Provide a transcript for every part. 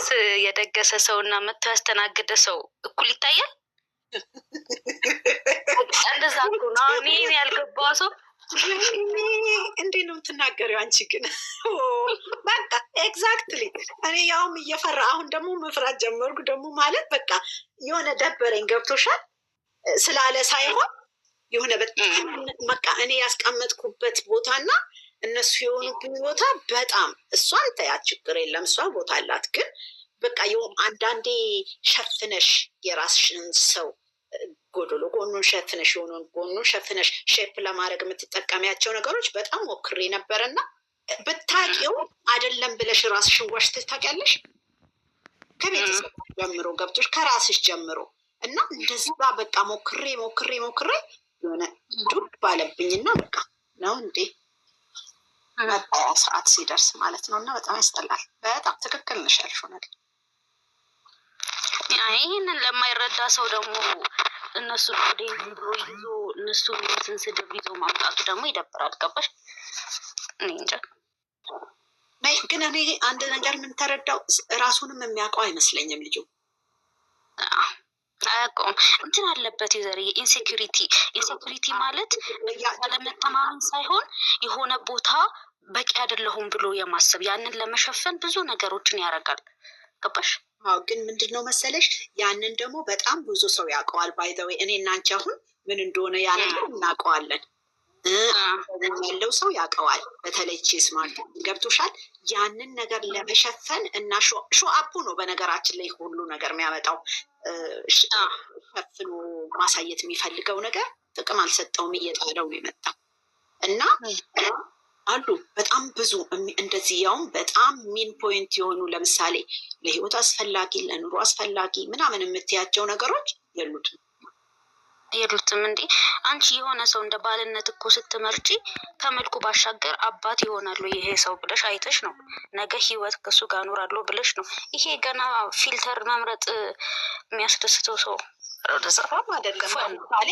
ድግስ የደገሰ ሰውና መጥቶ ያስተናገደ ሰው እኩል ይታያል? እንደዛ እኮ ነው። እኔ ያልገባው ሰው እንዴት ነው የምትናገሪው አንቺ? ግን በቃ ኤግዛክትሊ እኔ ያውም እየፈራ አሁን ደግሞ መፍራት ጀመርኩ። ደግሞ ማለት በቃ የሆነ ደበረኝ። ገብቶሻል ስላለ ሳይሆን የሆነ በቃ እኔ ያስቀመጥኩበት ቦታና እነሱ የሆኑብኝ ቦታ በጣም እሷን ተያት ችግር የለም እሷ ቦታ አላት። ግን በቃ አንዳንዴ ሸፍነሽ የራስሽን ሰው ጎዶሎ ጎኑን ሸፍነሽ የሆነውን ጎኑን ሸፍነሽ ሼፕ ለማድረግ የምትጠቀሚያቸው ነገሮች በጣም ሞክሬ ነበርና ብታቂው አይደለም ብለሽ ራስሽን ዋሽተሽ ታውቂያለሽ። ከቤተሰብ ጀምሮ ገብቶሽ ከራስሽ ጀምሮ እና እንደዚህ በቃ ሞክሬ የሆነ ዱብ ባለብኝና በቃ ነው እንዴ ሰዓት ሲደርስ ማለት ነው። እና በጣም ያስጠላል። በጣም ትክክል ነሽ ያልሽው ነገር። ይህንን ለማይረዳ ሰው ደግሞ እነሱ ብሎ ይዞ እነሱ እንትን ስድብ ይዞ ማምጣቱ ደግሞ ይደብራል። ገባሽ? እኔ እንጃ። ግን እኔ አንድ ነገር ምን ተረዳው፣ ራሱንም የሚያውቀው አይመስለኝም ልጁ። አያውቀውም። እንትን አለበት የዘር ኢንሴኩሪቲ ማለት ያለመተማመን ሳይሆን የሆነ ቦታ በቂ አይደለሁም ብሎ የማሰብ ያንን ለመሸፈን ብዙ ነገሮችን ያደርጋል። ገባሽ? አዎ። ግን ምንድን ነው መሰለሽ ያንን ደግሞ በጣም ብዙ ሰው ያውቀዋል። ባይ ዘ ዌይ እኔ እና አንቺ አሁን ምን እንደሆነ ያ ነገር እናውቀዋለን። ያለው ሰው ያውቀዋል። በተለይ ስማርት ገብቶሻል። ያንን ነገር ለመሸፈን እና ሾአፑ ነው በነገራችን ላይ ሁሉ ነገር የሚያመጣው። ሸፍኖ ማሳየት የሚፈልገው ነገር ጥቅም አልሰጠውም፣ እየጣለው ነው የመጣው። እና አሉ በጣም ብዙ እንደዚህ ያውም በጣም ሚን ፖይንት የሆኑ ለምሳሌ ለህይወት አስፈላጊ ለኑሮ አስፈላጊ ምናምን የምትያቸው ነገሮች የሉትም። እንዴ አንቺ የሆነ ሰው እንደ ባልነት እኮ ስትመርጪ ከመልኩ ባሻገር አባት ይሆናሉ ይሄ ሰው ብለሽ አይተሽ ነው። ነገ ህይወት ከሱ ጋር ኖራለሁ ብለሽ ነው። ይሄ ገና ፊልተር መምረጥ የሚያስደስተው ሰው ረደሰፋም አይደለም። ለምሳሌ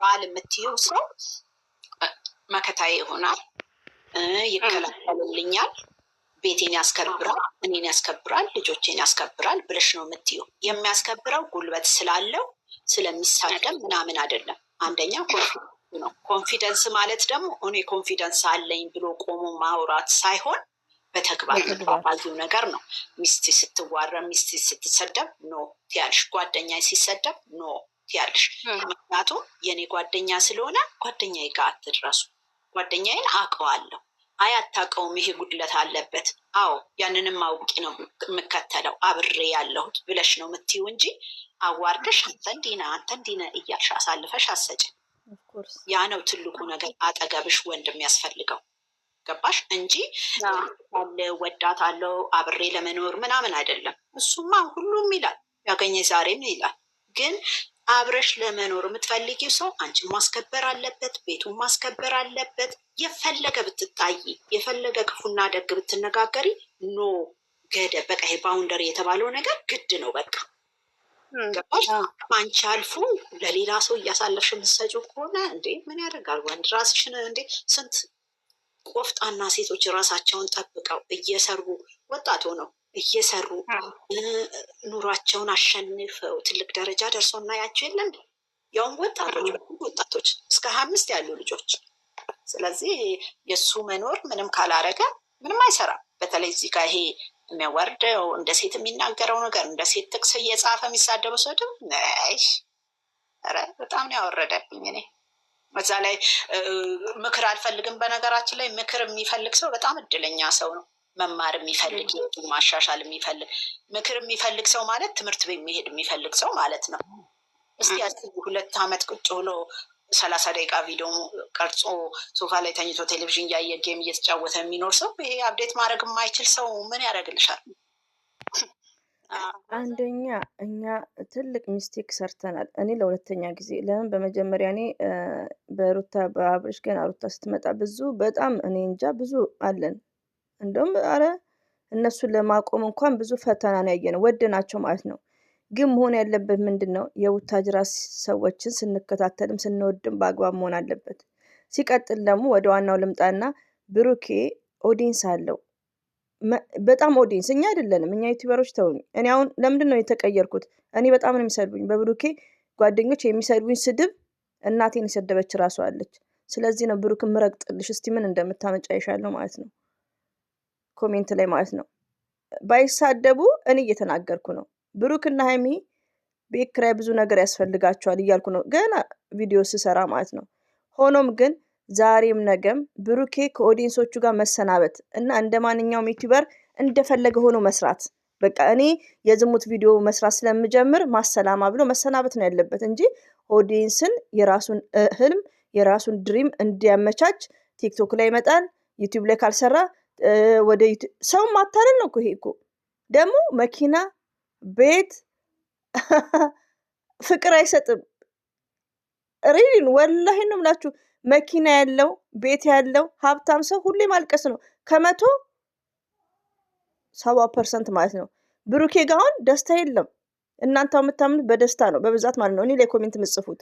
ባል የምትይው ሰው መከታዬ ይሆናል፣ ይከላከልልኛል፣ ቤቴን ያስከብራል፣ እኔን ያስከብራል፣ ልጆቼን ያስከብራል ብለሽ ነው የምትይው። የሚያስከብረው ጉልበት ስላለው ስለሚሳደብ ምናምን አይደለም። አንደኛ ኮንፊደንስ ነው። ኮንፊደንስ ማለት ደግሞ እኔ ኮንፊደንስ አለኝ ብሎ ቆሞ ማውራት ሳይሆን በተግባር ባዩ ነገር ነው። ሚስት ስትዋረም፣ ሚስት ስትሰደብ ኖ ትያለሽ፣ ጓደኛ ሲሰደብ ኖ ትያለሽ። ምክንያቱም የኔ ጓደኛ ስለሆነ ጓደኛዬ ጋር አትድረሱ፣ ጓደኛዬን አውቀዋለሁ። አይ አታውቀውም፣ ይሄ ጉድለት አለበት፣ አዎ ያንንም አውቂ ነው የምከተለው አብሬ ያለሁት ብለሽ ነው የምትይው እንጂ አዋርደሽ አንተ እንዲህ ነህ እያልሽ አሳልፈሽ አሰጭን። ያ ነው ትልቁ ነገር፣ አጠገብሽ ወንድ የሚያስፈልገው። ገባሽ? እንጂ ወዳታለሁ አብሬ ለመኖር ምናምን አይደለም። እሱማ ሁሉም ይላል፣ ያገኘ ዛሬም ይላል። ግን አብረሽ ለመኖር የምትፈልጊው ሰው አንቺን ማስከበር አለበት፣ ቤቱን ማስከበር አለበት። የፈለገ ብትጣይ፣ የፈለገ ክፉና ደግ ብትነጋገሪ ኖ ገደብ፣ በቃ ይሄ ባውንደሪ የተባለው ነገር ግድ ነው። በቃ ገባሽ? አንቺ አልፎ ለሌላ ሰው እያሳለፍሽ የምትሰጪው ከሆነ እንዴ ምን ያደርጋል ወንድ? ራስሽን እንዴ ስንት ቆፍጣና ሴቶች ራሳቸውን ጠብቀው እየሰሩ ወጣት ሆነው እየሰሩ ኑሯቸውን አሸንፈው ትልቅ ደረጃ ደርሶ እናያቸው የለም? ያውም ወጣቶች እስከ 25 ያሉ ልጆች። ስለዚህ የእሱ መኖር ምንም ካላረገ ምንም አይሰራም። በተለይ እዚህ ጋር ይሄ የሚያወርደው እንደ ሴት የሚናገረው ነገር እንደ ሴት ጥቅስ እየጻፈ የሚሳደበው ሰው ደግሞ ኧረ በጣም ነው ያወረደብኝ። እኔ በዛ ላይ ምክር አልፈልግም። በነገራችን ላይ ምክር የሚፈልግ ሰው በጣም እድለኛ ሰው ነው። መማር የሚፈልግ ማሻሻል የሚፈልግ ምክር የሚፈልግ ሰው ማለት ትምህርት ቤት የሚሄድ የሚፈልግ ሰው ማለት ነው። እስቲ 2 ዓመት ቁጭ ብሎ 30 ደቂቃ ቪዲዮ ቀርጾ ሶፋ ላይ ተኝቶ ቴሌቪዥን እያየ ጌም እየተጫወተ የሚኖር ሰው ይሄ አፕዴት ማድረግ የማይችል ሰው ምን ያደርግልሻል? አንደኛ እኛ ትልቅ ሚስቴክ ሰርተናል። እኔ ለሁለተኛ ጊዜ ለምን በመጀመሪያ እኔ በሩታ በአብርሽ ገና ሩታ ስትመጣ ብዙ በጣም እኔ እንጃ ብዙ አለን። እንደውም አረ እነሱን ለማቆም እንኳን ብዙ ፈተና ነው ያየነው፣ ወደናቸው ማለት ነው። ግን መሆን ያለበት ምንድን ነው? የቡታጅራ ሰዎችን ስንከታተልም ስንወድም በአግባብ መሆን አለበት። ሲቀጥል ደግሞ ወደ ዋናው ልምጣና ብሩኬ ኦዲንስ አለው። በጣም ኦዲየንስ እኛ አይደለንም፣ እኛ ዩቲዩበሮች ተውኝ። እኔ አሁን ለምንድን ነው የተቀየርኩት? እኔ በጣም ነው የሚሰድቡኝ በብሩኬ ጓደኞች የሚሰድቡኝ ስድብ እናቴን የሰደበች ራሷ አለች። ስለዚህ ነው ብሩክን ምረግጥልሽ፣ እስቲ ምን እንደምታመጫ ይሻለው ማለት ነው ኮሜንት ላይ ማለት ነው። ባይሳደቡ እኔ እየተናገርኩ ነው። ብሩክና ሀይሚ ቤት ኪራይ ብዙ ነገር ያስፈልጋቸዋል እያልኩ ነው ገና ቪዲዮ ስሰራ ማለት ነው። ሆኖም ግን ዛሬም ነገም ብሩኬ ከኦዲየንሶቹ ጋር መሰናበት እና እንደ ማንኛውም ዩቲዩበር እንደፈለገ ሆኖ መስራት፣ በቃ እኔ የዝሙት ቪዲዮ መስራት ስለምጀምር ማሰላማ ብሎ መሰናበት ነው ያለበት እንጂ ኦዲየንስን የራሱን ህልም የራሱን ድሪም እንዲያመቻች ቲክቶክ ላይ ይመጣል፣ ዩቲዩብ ላይ ካልሰራ ወደ ሰው ማታለል ነው እኮ። ይሄ እኮ ደግሞ መኪና ቤት ፍቅር አይሰጥም። ሪሊን ወላሂ ነው የምላችሁ። መኪና ያለው ቤት ያለው ሀብታም ሰው ሁሌ ማልቀስ ነው። 70% ማለት ነው። ብሩኬ ጋር አሁን ደስታ የለም። እናንተ የምታምኑት በደስታ ነው በብዛት ማለት ነው። እኔ ላይ ኮሜንት የምጽፉት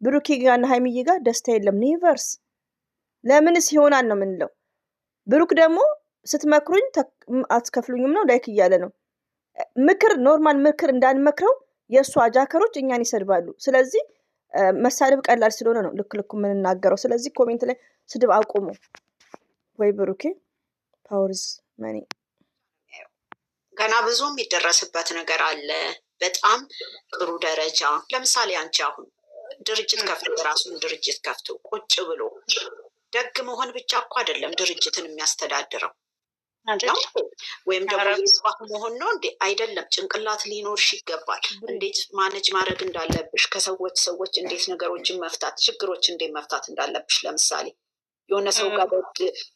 ብሩኬ ጋር እና ሀይሚዬ ጋር ደስታ የለም። ኔቨርስ ለምንስ ይሆናል ነው የምንለው። ብሩክ ደግሞ ስትመክሩኝ አትከፍሉኝም ነው ላይክ እያለ ነው። ምክር ኖርማል ምክር እንዳንመክረው የእሱ አጃከሮች እኛን ይሰድባሉ። ስለዚህ መሳደብ ቀላል ስለሆነ ነው ልክ ልኩ የምንናገረው። ስለዚህ ኮሜንት ላይ ስድብ አቁሙ። ወይ ብሩኬ ፓወርዝ መኒ ገና ብዙ የሚደረስበት ነገር አለ። በጣም ጥሩ ደረጃ። ለምሳሌ አንቺ አሁን ድርጅት ከፍቶ የራሱን ድርጅት ከፍቶ ቁጭ ብሎ ደግ መሆን ብቻ እኮ አይደለም ድርጅትን የሚያስተዳድረው ወይም ደግሞ የስባህ መሆን ነው እንዴ? አይደለም። ጭንቅላት ሊኖርሽ ይገባል። እንዴት ማነጅ ማድረግ እንዳለብሽ፣ ሰዎች እንዴት ነገሮችን መፍታት፣ ችግሮች እንዴት መፍታት እንዳለብሽ። ለምሳሌ የሆነ ሰው ጋር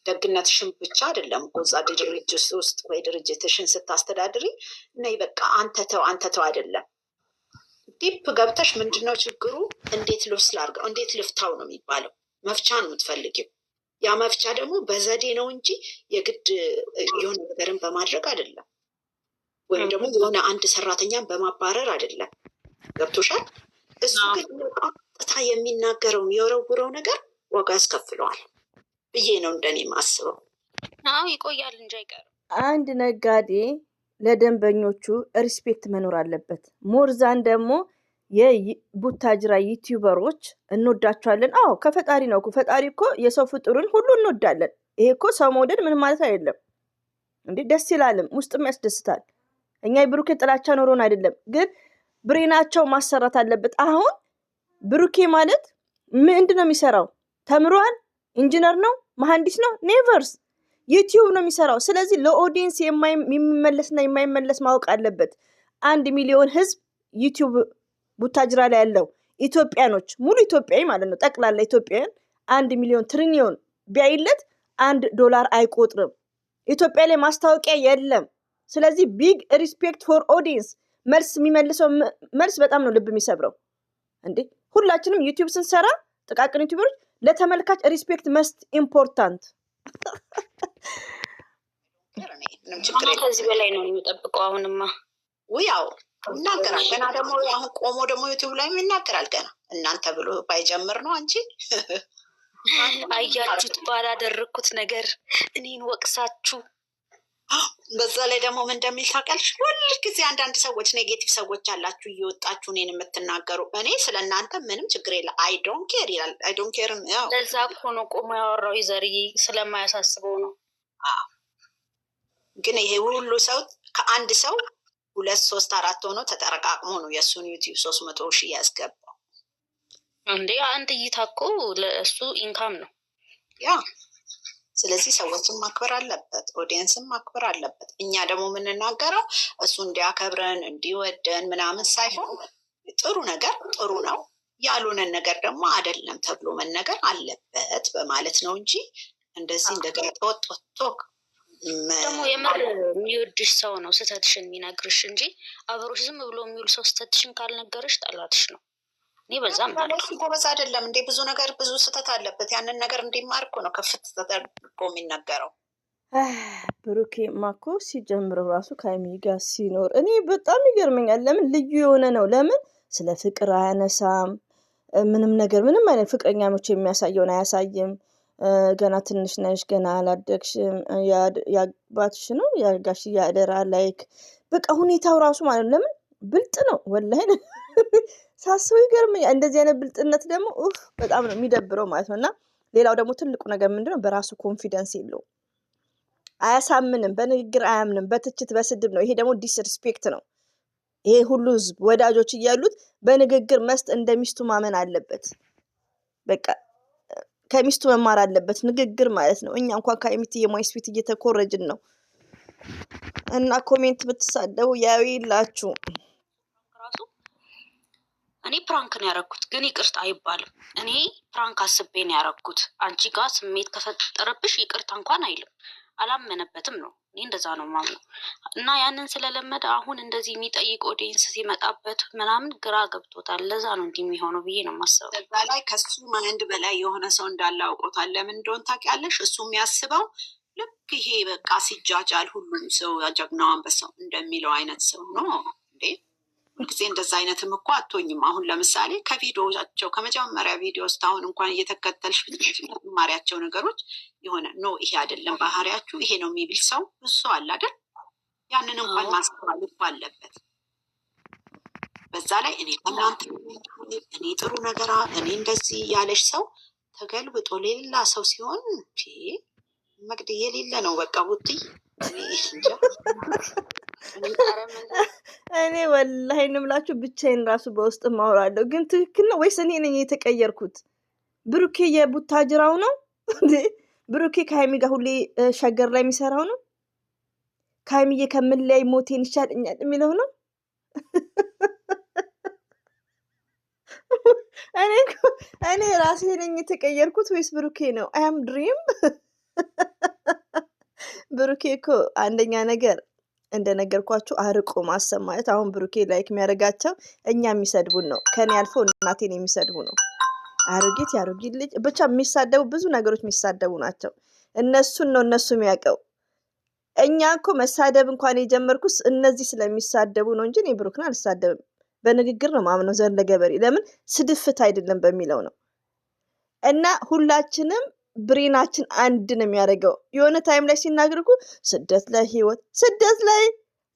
ደግነትሽን ብቻ አይደለም እኮ እዛ ድርጅት ውስጥ ወይ ድርጅትሽን ስታስተዳድሪ ነይ በቃ አንተ ተው አይደለም። ዲፕ ገብተሽ ምንድነው ችግሩ፣ እንዴት ልፍታው፣ እንዴት ልፍታው ነው የሚባለው። መፍቻ ነው የምትፈልጊው። ያ መፍቻ ደግሞ በዘዴ ነው እንጂ የግድ የሆነ ነገርን በማድረግ አይደለም፣ ወይም ደግሞ የሆነ አንድ ሰራተኛን በማባረር አይደለም። ገብቶሻል? እሱ ግን ቀጥታ የሚናገረው የሚወረውረው ነገር ዋጋ ያስከፍለዋል ብዬ ነው እንደኔ ማስበው። አዎ ይቆያል እንጂ አይቀርም። አንድ ነጋዴ ለደንበኞቹ ሪስፔክት መኖር አለበት። ሞርዛን ደግሞ የቡታጅራ ዩቲዩበሮች እንወዳቸዋለን። አዎ ከፈጣሪ ነው እኮ። ፈጣሪ እኮ የሰው ፍጡርን ሁሉ እንወዳለን። ይሄ እኮ ሰው መውደድ ምን ማለት አይደለም እንዴ፣ ደስ ይላልም ውስጥም ያስደስታል። እኛ የብሩኬ ጥላቻ ኖሮን አይደለም፣ ግን ብሬናቸው ማሰራት አለበት። አሁን ብሩኬ ማለት ምንድን ነው የሚሰራው? ተምሯል? ኢንጂነር ነው? መሐንዲስ ነው? ኔቨርስ ዩቲዩብ ነው የሚሰራው። ስለዚህ ለኦዲየንስ የሚመለስና የማይመለስ ማወቅ አለበት። 1 ሚሊዮን ህዝብ ዩቲዩብ ቡታጅራ ላይ ያለው ኢትዮጵያኖች ሙሉ ኢትዮጵያዊ ማለት ነው፣ ጠቅላላ ኢትዮጵያን 1 ሚሊዮን ትሪሊዮን ቢያይለት $1 አይቆጥርም። ኢትዮጵያ ላይ ማስታወቂያ የለም። ስለዚህ ቢግ ሪስፔክት ፎር ኦዲየንስ። መልስ የሚመልሰው መልስ በጣም ነው ልብ የሚሰብረው። እንዴ ሁላችንም ዩቲዩብ ስንሰራ ጥቃቅን ዩቲዩበሮች ለተመልካች ሪስፔክት መስት ኢምፖርታንት። ከዚህ በላይ ነው የሚጠብቀው። አሁንማ ያው ይናገራል ገና ደግሞ አሁን ቆሞ ደግሞ ዩቲዩብ ላይ ይናገራል ገና። እናንተ ብሎ ባይጀምር ነው አንቺ አያችሁት ባላደረኩት ነገር እኔን ወቅሳችሁ። በዛ ላይ ደግሞ ምን እንደሚል ታውቂያለሽ? ሁልጊዜ አንዳንድ ሰዎች ኔጌቲቭ ሰዎች አላችሁ እየወጣችሁ እኔን የምትናገሩ። እኔ ስለ እናንተ ምንም ችግር የለ አይ ዶንት ኬር ይላል። አይ ዶንት ኬር ያው ለዛ እኮ ነው ቆሞ ያወራው። ይዘርዬ ስለማያሳስበው ነው። ግን ይሄ ሁሉ ሰው ከአንድ ሰው 2 3 4 ሆኖ ተጠረቃቅሞ ነው የእሱን ዩቲዩብ 300,000 ያስገባው እንዴ። አንድ እይታ እኮ ለእሱ ኢንካም ነው ያ። ስለዚህ ሰዎችን ማክበር አለበት፣ ኦዲየንስን ማክበር አለበት። እኛ ደግሞ የምንናገረው እሱ እንዲያከብረን እንዲወደን ምናምን ሳይሆን ጥሩ ነገር ጥሩ ነው፣ ያሉንን ነገር ደግሞ አይደለም ተብሎ መነገር አለበት በማለት ነው እንጂ እንደዚህ እንደገና ጦቅ ደግሞ የምር የሚወድሽ ሰው ነው ስህተትሽን የሚነግርሽ እንጂ አብሮሽ ዝም ብሎ የሚውል ሰው ስህተትሽን ካልነገርሽ ጠላትሽ ነው። እኔ በዛም ጎበዝ አይደለም እንዴ፣ ብዙ ነገር ብዙ ስህተት አለበት። ያንን ነገር እንዲማር እኮ ነው ከፍት ተደርጎ የሚነገረው። ብሩኬ ማኮ ሲጀምረው ራሱ ከሀይሚ ጋር ሲኖር እኔ በጣም ይገርመኛል። ለምን ልዩ የሆነ ነው? ለምን ስለ ፍቅር አያነሳም? ምንም ነገር ምንም አይነት ፍቅረኛሞች የሚያሳየውን አያሳይም። ገና ትንሽ ነሽ፣ ገና አላደግሽም፣ ያባትሽ ነው ያጋሽ ያደራ ላይክ በቃ ሁኔታው ራሱ ማለት ነው። ለምን ብልጥ ነው ወላሂ ሳስበው ይገርመኛል። እንደዚህ አይነት ብልጥነት ደግሞ በጣም ነው የሚደብረው ማለት ነው። እና ሌላው ደግሞ ትልቁ ነገር ምንድነው? በራሱ ኮንፊደንስ የለውም፣ አያሳምንም፣ በንግግር አያምንም፣ በትችት በስድብ ነው። ይሄ ደግሞ ዲስሪስፔክት ነው። ይሄ ሁሉ ህዝብ ወዳጆች እያሉት በንግግር መስጥ እንደሚስቱ ማመን አለበት። በቃ ከሚስቱ መማር አለበት ንግግር ማለት ነው። እኛ እንኳን ከሚስት የማይስፊት እየተኮረጅን ነው። እና ኮሜንት ብትሳደቡ ያው ይላችሁ ራሱ እኔ ፕራንክ ነው ያረኩት፣ ግን ይቅርታ አይባልም። እኔ ፕራንክ አስቤ ነው ያረኩት። አንቺ ጋር ስሜት ከፈጠረብሽ ይቅርታ እንኳን አይልም። አላመነበትም ነው። እኔ እንደዛ ነው ማምነው። እና ያንን ስለለመደ አሁን እንደዚህ የሚጠይቅ ኦዲየንስ ሲመጣበት ምናምን ግራ ገብቶታል። ለዛ ነው እንዲህ የሚሆነው ብዬ ነው የማስበው። እዛ ላይ ከሱ አንድ በላይ የሆነ ሰው እንዳለ አውቆታል። ለምን እንደሆን ታውቂያለሽ? እሱ የሚያስበው ልክ ይሄ በቃ ሲጃጃል ሁሉም ሰው ጀግናው አንበሳው እንደሚለው አይነት ሰው ነው እንዴ። ሁልጊዜ እንደዛ አይነትም እኮ አትሆኝም። አሁን ለምሳሌ ከቪዲዮቸው ከመጀመሪያ ቪዲዮ ውስጥ አሁን እንኳን እየተከተልሽ ማሪያቸው ነገሮች የሆነ ኖ ይሄ አይደለም ባህሪያችሁ ይሄ ነው የሚብል ሰው ብዙ አለ አይደል? ያንን እንኳን ማስተዋል አለበት። በዛ ላይ እኔ እናንተ እኔ ጥሩ ነገር እኔ እንደዚህ ያለሽ ሰው ተገልብጦ ሌላ ሰው ሲሆን መቅድ የሌለ ነው በቃ ቡቲ እኔ ወላሂ እንምላችሁ ብቻዬን ራሱ በውስጥ ማውራለሁ። ግን ትክክል ነው ወይስ እኔ ነኝ የተቀየርኩት? ብሩኬ የቡታጅራው ነው እንዴ? ብሩኬ ከሀይሚ ጋር ሁሌ ሸገር ላይ የሚሰራው ነው? ከሀይሚዬ ከምንለያይ ሞቴን ይሻለኛል የሚለው ነው? እኔ ራሴ ነኝ የተቀየርኩት ወይስ ብሩኬ ነው? አያም ድሪም ብሩኬ እኮ አንደኛ ነገር እንደነገርኳችሁ አርቆ ማሰብ ማለት አሁን ብሩኬ ላይክ የሚያደርጋቸው እኛ የሚሰድቡን ነው። ከኔ አልፎ እናቴን የሚሰድቡ ነው። አሮጊት ያሮጊት ልጅ ብቻ የሚሳደቡ ብዙ ነገሮች የሚሳደቡ ናቸው። እነሱን ነው እነሱ የሚያውቀው። እኛ እኮ መሳደብ እንኳን የጀመርኩት እነዚህ ስለሚሳደቡ ነው እንጂ እኔ ብሩክን አልሳደብም። በንግግር ነው ማምነው ዘንድ ለገበሬ ለምን ስድፍት አይደለም በሚለው ነው። እና ሁላችንም ብሬናችን አንድ ነው የሚያደርገው። የሆነ ታይም ላይ ሲናገርኩ ስደት ላይ ህይወት ስደት ላይ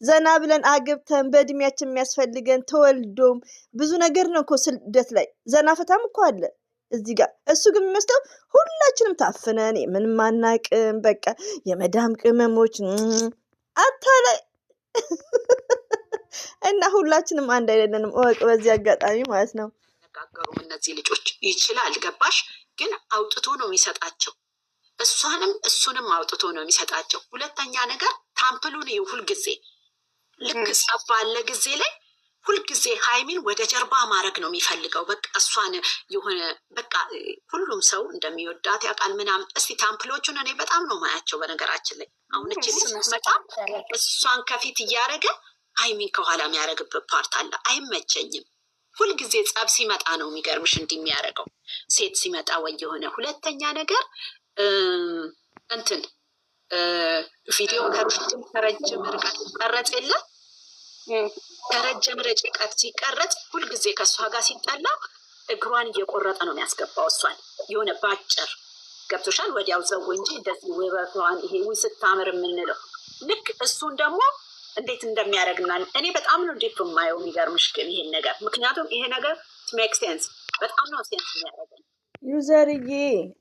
ዘና ብለን አግብተን በእድሜያችን የሚያስፈልገን ተወልዶም ብዙ ነገር ነው እኮ ስደት ላይ ዘና ፈታም እኮ አለ እዚህ ጋር። እሱ ግን የሚመስለው ሁላችንም ታፍነን ምንም አናቅም፣ በቃ የመዳም ቅመሞች አታላይ እና ሁላችንም አንድ አይደለንም። እወቅ በዚህ አጋጣሚ ማለት ነው። ነጋገሩም እነዚህ ልጆች ይችላል ገባሽ? ግን አውጥቶ ነው የሚሰጣቸው። እሷንም እሱንም አውጥቶ ነው የሚሰጣቸው። ሁለተኛ ነገር ታምፕሉን ሁልጊዜ ልክ ጸብ ባለ ጊዜ ላይ ሁልጊዜ ሀይሚን ወደ ጀርባ ማድረግ ነው የሚፈልገው። በቃ እሷን የሆነ በቃ ሁሉም ሰው እንደሚወዳት ያውቃል ምናምን። እስቲ ታምፕሎቹን እኔ በጣም ነው ማያቸው። በነገራችን ላይ አሁን ስትመጣ እሷን ከፊት እያደረገ ሀይሚን ከኋላ የሚያደርግበት ፓርት አለ። አይመቸኝም። ሁልጊዜ ጸብ ሲመጣ ነው የሚገርምሽ እንዲህ የሚያደርገው ሴት ሲመጣ ወይ የሆነ። ሁለተኛ ነገር እንትን ቪዲዮ ከረጅም ርቀት ሲቀረጽ የለ ከረጅም ርቀት ሲቀረጽ ሁልጊዜ ከእሷ ጋር ሲጠላ እግሯን እየቆረጠ ነው የሚያስገባው። እሷን የሆነ ባጭር ገብቶሻል ወዲያው ዘው እንጂ እንደዚህ ውበቷን ይሄ ስታምር የምንለው ልክ እሱን ደግሞ እንዴት እንደሚያደርግና እኔ በጣም ነው ዲፕ የማየው የሚገርምሽ ግን ይሄን ነገር። ምክንያቱም ይሄ ነገር ሜክ ሴንስ በጣም ነው ሴንስ የሚያደርገን። ዩዘርዬ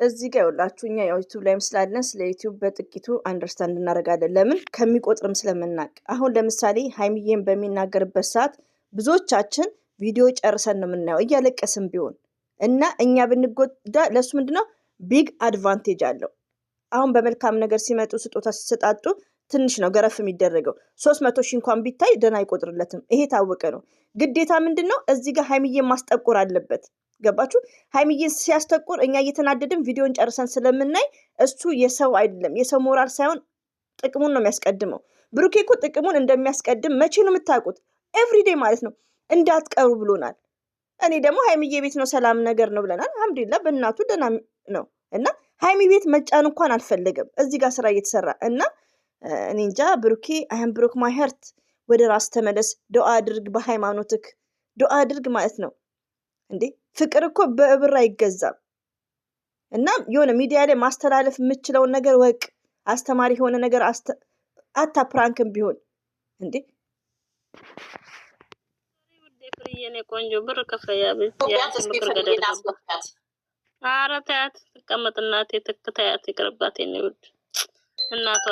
እዚህ ጋር ይኸውላችሁ እኛ ያው ዩቲዩብ ላይ ስላለን ስለ ዩቲዩብ በጥቂቱ አንደርስታንድ እናደርጋለን። ለምን ከሚቆጥርም ስለምናቅ። አሁን ለምሳሌ ሀይሚዬን በሚናገርበት ሰዓት ብዙዎቻችን ቪዲዮ ጨርሰን ነው የምናየው እያለቀስም ቢሆን እና እኛ ብንጎዳ ለእሱ ምንድነው ቢግ አድቫንቴጅ አለው። አሁን በመልካም ነገር ሲመጡ ስጦታ ሲሰጣጡ ትንሽ ነው ገረፍ የሚደረገው። 300 ሺህ እንኳን ቢታይ ደህና አይቆጥርለትም። ይሄ ታወቀ ነው። ግዴታ ምንድነው እዚህ ጋር ሀይሚዬን ማስጠቆር አለበት። ገባችሁ? ሀይሚዬን ሲያስጠቁር እኛ እየተናደድን ቪዲዮን ጨርሰን ስለምናይ እሱ የሰው አይደለም፣ የሰው ሞራል ሳይሆን ጥቅሙን ነው የሚያስቀድመው። ብሩኬ እኮ ጥቅሙን እንደሚያስቀድም መቼ ነው የምታውቁት? ኤቭሪዴ ማለት ነው። እንዳትቀሩ ብሎናል። እኔ ደግሞ ሀይሚዬ ቤት ነው ሰላም ነገር ነው ብለናል። አልሐምዱሊላህ በእናቱ ደህና ነው እና ሀይሚ ቤት መጫን እንኳን አልፈለገም። እዚህ ጋር ስራ እየተሰራ እና እኔ እንጃ ብሩኬ አያም ብሩክ ማይ ሀርት ወደ ራስ ተመለስ። ዱአ አድርግ፣ በሃይማኖትክ ዱአ አድርግ ማለት ነው እንዴ። ፍቅር እኮ በብር አይገዛም እና የሆነ ሚዲያ ላይ ማስተላለፍ የምችለውን ነገር ወቅ አስተማሪ የሆነ ነገር አታ ፕራንክም ቢሆን እንዴ ፍሪየኔ ቆንጆ ብር ከፈያ ቢያንስ ምክር ገደል አረታት ተቀመጥናት የተከታያት ይቅርባት የኔ ውድ እናቷ